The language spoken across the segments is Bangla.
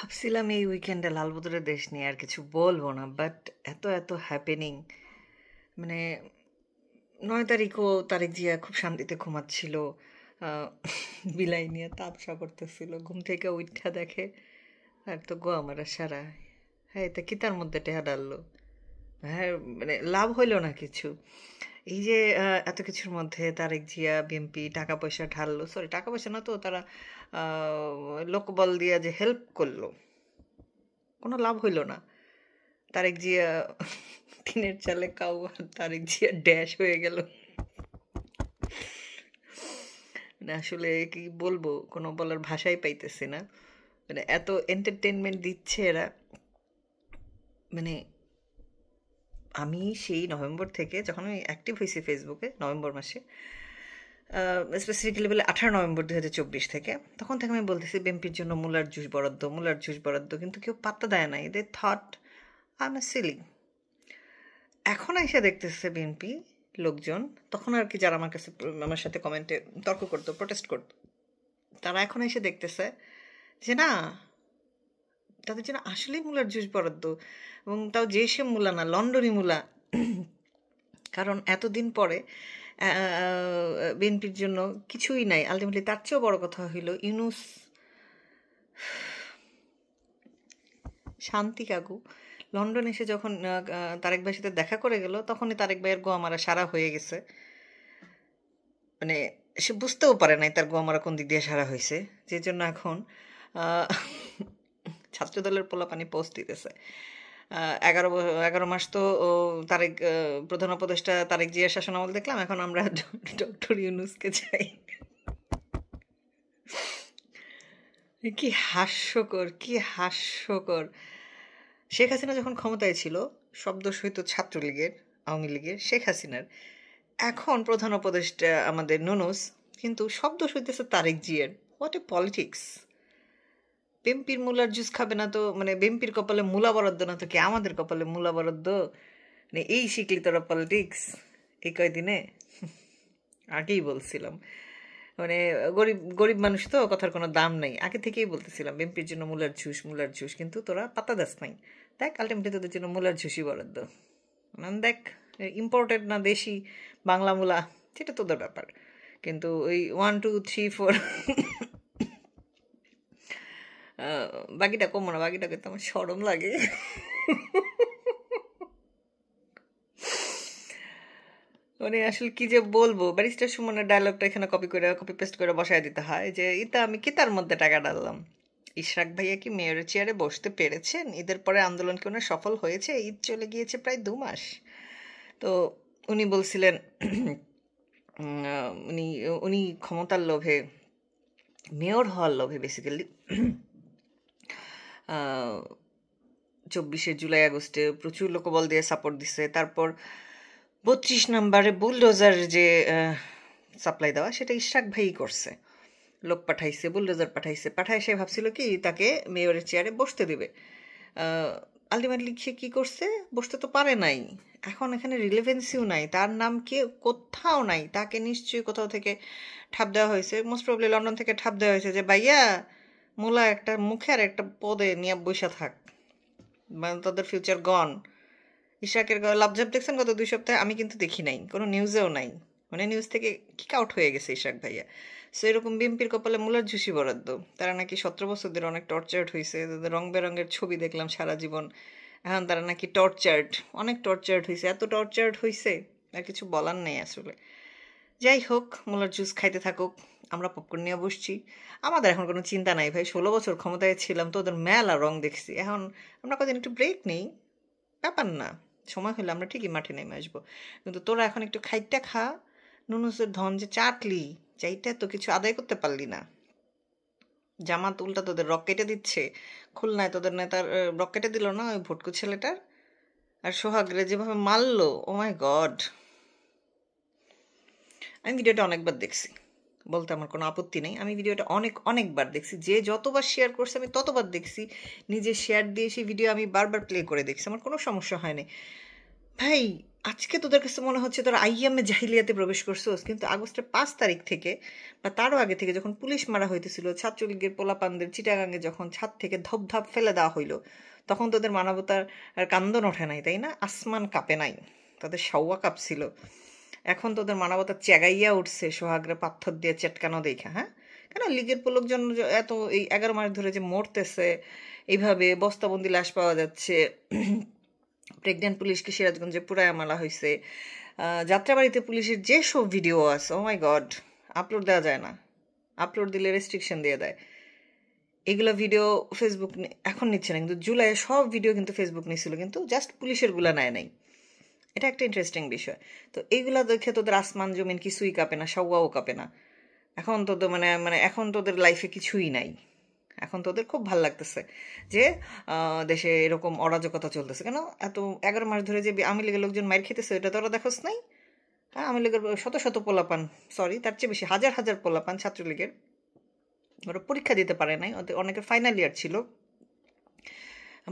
ভাবছিলাম এই উইকেন্ডে লালবদরের দেশ নিয়ে আর কিছু বলবো না, বাট এত এত হ্যাপেনিং। মানে 9 তারিখও তারেক জিয়া খুব শান্তিতে ঘুমাচ্ছিল, আহ, বিলাই নিয়ে তাপসা করতেছিল, ঘুম থেকে উঠা দেখে আর তো গোয়া মারা সারা। হ্যাঁ, এটা কি তার মধ্যে টেহা ডাললো? হ্যাঁ, মানে লাভ হইল না কিছু। এই যে এত কিছুর মধ্যে তারেক জিয়া বিএনপি টাকা পয়সা ঢাললো, সরি টাকা পয়সা না তো, তারা লোকবল দিয়া যে হেল্প করলো, কোনো লাভ হইল না। তারেক জিয়া টিনের চালে কাউ, আর তারেক জিয়া ড্যাশ হয়ে গেল। মানে আসলে কি বলবো, কোনো বলার ভাষাই পাইতেছি না। মানে এত এন্টারটেনমেন্ট দিচ্ছে এরা। মানে আমি সেই নভেম্বর থেকে, যখন আমি অ্যাক্টিভ হয়েছি ফেসবুকে নভেম্বর মাসে, স্পেসিফিক্যালি বলে 18 নভেম্বর 2024 থেকে, তখন থেকে আমি বলতেছি বিএনপির জন্য মূলার জুস বরাদ্দ, মূলার জুস বরাদ্দ, কিন্তু কেউ পাত্তা দেয় নাই। They thought I am silly. এখন এসে দেখতেছে বিএনপি লোকজন, তখন আর কি যারা আমার কাছে আমার সাথে কমেন্টে তর্ক করতো, প্রোটেস্ট করতো, তারা এখন এসে দেখতেছে যে না, তাদের জন্য আসলেই মূলার জুস বরাদ্দ, এবং তাও যে সে মূলা না, লন্ডনী মূলা। কারণ এতদিন পরে বিএনপির জন্য কিছুই নাই। আলটিমেটলি তার চেয়েও বড় কথা হইল ইউনুস, শান্তি কাকু লন্ডন এসে যখন তারেক ভাইয়ের সাথে দেখা করে গেল, তখনই তারেক ভাইয়ের গোয়া মারা সারা হয়ে গেছে। মানে সে বুঝতেও পারে নাই তার গোয়া মারা কোন দিক দিয়ে সারা হয়েছে, যে জন্য এখন ছাত্রদলের পোলাপানি পোস্ট দিতেছে। 11 মাস তো তারেক প্রধান উপদেষ্টা তারেক জিয়ার শাসনামল দেখলাম, এখন আমরা ডক্টর ইউনুসকে চাই। কি হাস্যকর, কি হাস্যকর। শেখ হাসিনা যখন ক্ষমতায় ছিল শব্দ সহিত ছাত্রলীগের, আওয়ামী লীগের, শেখ হাসিনার। এখন প্রধান উপদেষ্টা আমাদের নুনুস, কিন্তু শব্দ সইতেছে তারেক জিয়ার। What a politics! বেম্পির মূলার জুস খাবে না তো, মানে বেম্পির কপালে মূলা বরাদ্দ না তো কি আমাদের কপালে মূলা বরাদ্দ? মানে এই শিখলি তোরা পলিটিক্স এই কয়দিনে। আগেই বলছিলাম, মানে গরিব গরিব মানুষ তো, কথার কোনো দাম নাই। আগে থেকেই বলতেছিলাম বেম্পির জন্য মূলার জুস, মূলার জুস, কিন্তু তোরা পাতা দাস নাই। দেখ আলটিমেটলি তোদের জন্য মূলার জুসই বরাদ্দ। দেখ, ইম্পোর্টেড না দেশি বাংলা মূলা, সেটা তোদের ব্যাপার। কিন্তু ওই 1 2 3 4 বাকিটা কমো না, বাকিটা করতে আমার শরম লাগে। মানে আসলে কি যে বলবো, ব্যারিস্টার সুমনের ডায়লগটা এখানে কপি পেস্ট করে বসায় দিতে হয় যে ইতা আমি কি তার মধ্যে টাকা ডাললাম। ইশরাক ভাইয়া কি মেয়রের চেয়ারে বসতে পেরেছেন? ঈদের পরে আন্দোলন কি ওনার সফল হয়েছে? ঈদ চলে গিয়েছে প্রায় 2 মাস। তো উনি বলছিলেন উনি উনি ক্ষমতার লোভে, মেয়র হওয়ার লোভে বেসিক্যালি 24শে জুলাই আগস্টে প্রচুর লোকবল দিয়ে সাপোর্ট দিছে। তারপর 32 নম্বরে বুলডোজার যে সাপ্লাই দেওয়া, সেটা ইশরাক ভাই করছে। লোক পাঠাইছে, বুলডোজার পাঠায় সে ভাবছিল কি তাকে মেয়রের চেয়ারে বসতে দেবে। আলটিমেটলি সে কী করছে? বসতে তো পারে নাই। এখন এখানে রিলেভেন্সিও নাই, তার নাম কে কোথাও নাই। তাকে নিশ্চয়ই কোথাও থেকে ঠাপ দেওয়া হয়েছে, মোস্ট প্রবলি লন্ডন থেকে ঠাপ দেওয়া হয়েছে যে ভাইয়া মোলা একটা মুখে আর একটা পদে নিয়ে বসে থাক, মানে তাদের ফিউচার গন। ইশাকের লাভঝাপ দেখছেন গত 2 সপ্তাহে? আমি কিন্তু দেখি নাই, কোনো নিউজেও নাই। মানে নিউজ থেকে কিক আউট হয়ে গেছে ইশাক ভাইয়া। সো এরকম বিএমপির কপালে মূলার ঝুসি বরাদ্দ। তারা নাকি 17 বছর ধরে অনেক টর্চার্ড হয়েছে, তাদের রং বেরঙের ছবি দেখলাম সারা জীবন। এখন তারা নাকি টর্চার্ড, অনেক টর্চার্ড হয়েছে, এত টর্চার্ড হয়েছে আর কিছু বলার নেই আসলে। যাই হোক, মূলার জুস খাইতে থাকুক, আমরা পপকর্ন নিয়ে বসছি। আমাদের এখন কোনো চিন্তা নাই ভাই, 16 বছর ক্ষমতায় ছিলাম তো ওদের মেলা রং দেখছি। এখন আমরা কদিন একটু ব্রেক নেই, ব্যাপার না, সময় হলে আমরা ঠিকই মাঠে নেমে আসবো। কিন্তু তোরা এখন একটু খাইটা খা, নুনুসের ধন যে চাটলি, চাইটা তো কিছু আদায় করতে পারলি না। জামাত উল্টা তোদের রক কেটে দিচ্ছে। খুলনায় তোদের নেতার রক কেটে দিল না ওই ভটকু ছেলেটার, আর সোহাগরে যেভাবে মারলো, ও মাই গড। আমি ভিডিওটা অনেকবার দেখছি, বলতে আমার কোনো আপত্তি নেই। আমি ভিডিওটা অনেকবার দেখছি, যে যতবার শেয়ার করছে আমি ততবার দেখছি। নিজে শেয়ার দিয়ে সেই ভিডিও আমি বারবার প্লে করে দেখছি, আমার কোনো সমস্যা হয়নি। ভাই আজকে তোদের কাছে মনে হচ্ছে তোরা আইয়ামে জাহিলিয়াতে প্রবেশ করছোস, কিন্তু আগস্টের 5 তারিখ থেকে বা তারও আগে থেকে যখন পুলিশ মারা হইতেছিল, ছাত্রলীগের পোলাপানদের চিটাগাঙ্গে যখন ছাদ থেকে ধপধাপ ফেলে দেওয়া হইলো, তখন তোদের মানবতার আর কান্দন ওঠে নাই, তাই না? আসমান কাঁপে নাই, তাদের সাওয়া কাঁপছিল। এখন তোদের মানবতা চেগাইয়া উঠছে সোহাগরে পাথর দিয়ে চেটকানো দেখা। হ্যাঁ, কেন লীগের লোকজন এত এই 11 মাস ধরে যে মরতেছে, এইভাবে বস্তাবন্দি লাশ পাওয়া যাচ্ছে, প্রেগনেন্ট পুলিশকে সিরাজগঞ্জে পুরায় মারা হয়েছে, যাত্রাবাড়িতে পুলিশের যে সব ভিডিও আছে, ও মাই গড, আপলোড দেওয়া যায় না, আপলোড দিলে রেস্ট্রিকশন দিয়ে দেয়। এগুলো ভিডিও ফেসবুক এখন নিচ্ছে না, কিন্তু জুলাইয়ে সব ভিডিও কিন্তু ফেসবুক নিচ্ছিল, কিন্তু জাস্ট পুলিশের গুলা নেয় নাই। এটা একটা ইন্টারেস্টিং বিষয়। তো এইগুলা দেখে তোদের আসমান জমিন কিছুই কাঁপে না, সাওয়াও কাঁপে না। এখন তোদের মানে মানে এখন তোদের লাইফে কিছুই নাই। এখন তোদের খুব ভাল লাগতেছে যে দেশে এরকম অরাজকতা চলতেছে। কেন এত 11 মাস ধরে যে আওয়ামী লীগের লোকজন মাইর খেতেছে, এটা তোরা দেখোস নাই? হ্যাঁ, আওয়ামী লীগের শত শত পোলাপান, সরি তার চেয়ে বেশি হাজার হাজার পোলাপান ছাত্রলীগের, ওরা পরীক্ষা দিতে পারে নাই, ওদের অনেকের ফাইনাল ইয়ার ছিল,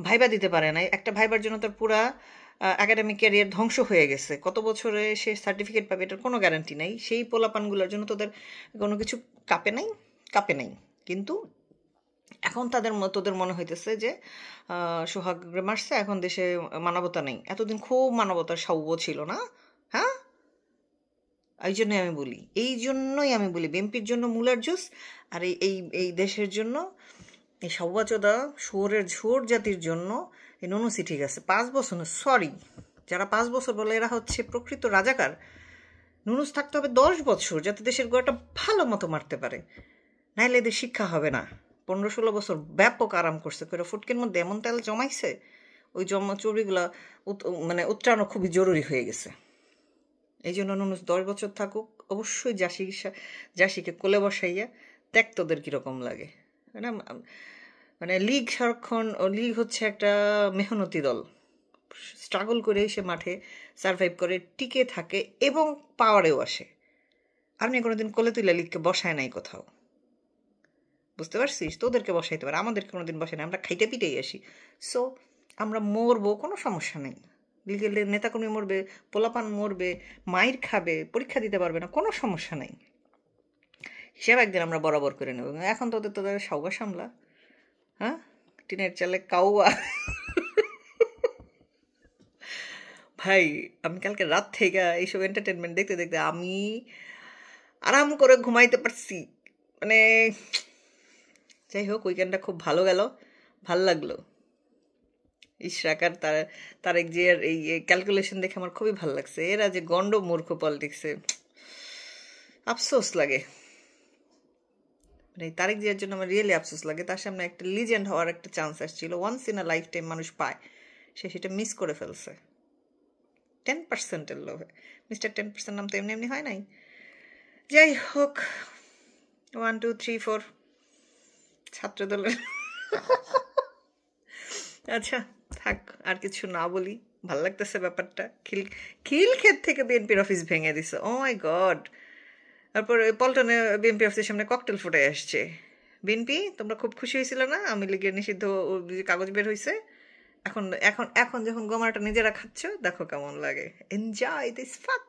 ভাইবা দিতে পারে নাই। একটা ভাইবার জন্য তার পুরা একাডেমিক ক্যারিয়ার ধ্বংস হয়ে গেছে। কত বছরে সে সার্টিফিকেট পাবে এটার কোনো গ্যারান্টি নাই। সেই পোলাপানগুলোর জন্য তোদের কোনো কিছু কাঁপে নাই। কিন্তু এখন তোদের মনে হইতেছে যে সোহাগ মারছে, এখন দেশে মানবতা নেই। এতদিন খুব মানবতার সাউও ছিল না? হ্যাঁ, এই জন্যই আমি বলি বিএনপির জন্য মুলার জুস, আর এই দেশের জন্য এই সাউবাচোদা শুয়োরের ঝোর জাতির জন্য এই নুনুসি ঠিক আছে। 5 বছর না, সরি, যারা 5 বছর বলে এরা হচ্ছে প্রকৃত রাজাকার। নুনুস থাকতে হবে 10 বছর, যাতে দেশের গোড়াটা ভালো মতো মারতে পারে, নাইলে এদের শিক্ষা হবে না। 15-16 বছর ব্যাপক আরাম করছে, করে ফুটকের মধ্যে এমন তেল জমাইছে, ওই চর্বিগুলা মানে উত্তরানো খুবই জরুরি হয়ে গেছে। এই জন্য নুনুস 10 বছর থাকুক। অবশ্যই জাসিকে কোলে বসাইয়া দেখ তোদের কীরকম লাগে। মানে লীগ সারাক্ষণ, লীগ হচ্ছে একটা মেহনতি দল, স্ট্রাগল করে সে মাঠে সার্ভাইভ করে টিকে থাকে এবং পাওয়ারেও আসে। আপনি কোনোদিন কোলে তুলে লীগকে বসায় নাই কোথাও, বুঝতে পারছিস? তোদেরকে বসাইতে পারে, আমাদেরকে কোনোদিন বসায় না, আমরা খাইতে পিটেই আসি। সো আমরা মরবো, কোনো সমস্যা নেই। লীগের নেতাকর্মী মরবে, পোলাপান মরবে, মাইর খাবে, পরীক্ষা দিতে পারবে না, কোনো সমস্যা নেই। হিসাব একদিন আমরা বরাবর করে নেব। এখন তোদের সাউবা সামলা। হ্যাঁ, টিনের চালে কাউয়া। ভাই, আমি কালকে রাত থেকে এইসব এন্টারটেনমেন্ট দেখতে দেখতে আমি আরাম করে ঘুমাইতে পারছি। মানে যাই হোক, উইকেন্ডটা খুব ভালো গেল, ভাল লাগলো। ইশরাক আর তারেক জিয়ার এই ক্যালকুলেশন দেখে আমার খুবই ভালো লাগছে। এরা যে গন্ড মূর্খ পলিটিক্সে, আফসোস লাগে। মানে তারেক জিয়ার জন্য আমার রিয়েলি আফসোস লাগে। তার সামনে একটা লিজেন্ড হওয়ার একটা চান্স আসছিল, once in a lifetime মানুষ পায়, সে সেটা মিস করে ফেলছে 10%-এর লোভে। মিস্টার 10% নাম তো এমনি এমনি হয় নাই। যাই হোক, 1 2 3 4 ছাত্র দলের আচ্ছা থাক, আর কিছু না বলি। ভাল লাগতেছে ব্যাপারটা। খিলক্ষেত থেকে বিএনপির অফিস ভেঙে দিছে, ও মাই গড। তারপর পল্টনে বিএনপি অফিসের সামনে ককটেল ফুটে আসছে। বিএনপি তোমরা খুব খুশি হয়েছিল না আওয়ামী লীগের নিষিদ্ধ কাগজ বের হয়েছে? এখন এখন এখন যখন গোমাটা নিজেরা খাচ্ছ, দেখো কেমন লাগে। এনজয় দিস ফাক।